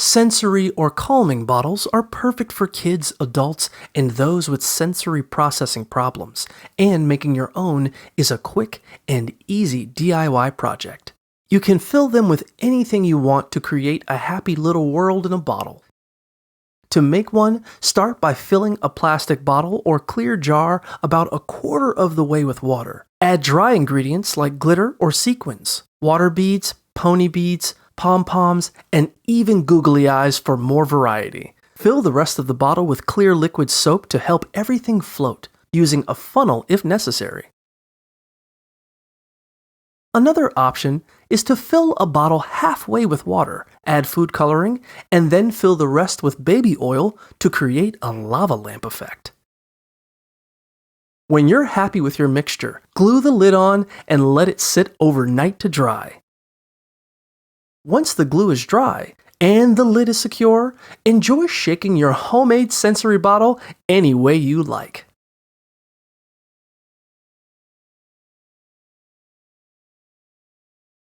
Sensory or calming bottles are perfect for kids, adults, and those with sensory processing problems, and making your own is a quick and easy DIY project. You can fill them with anything you want to create a happy little world in a bottle. To make one, start by filling a plastic bottle or clear jar about a quarter of the way with water. Add dry ingredients like glitter or sequins, water beads, pony beads, pom-poms, and even googly eyes for more variety. Fill the rest of the bottle with clear liquid soap to help everything float, using a funnel if necessary. Another option is to fill a bottle halfway with water, add food coloring, and then fill the rest with baby oil to create a lava lamp effect. When you're happy with your mixture, glue the lid on and let it sit overnight to dry. Once the glue is dry and the lid is secure, enjoy shaking your homemade sensory bottle any way you like.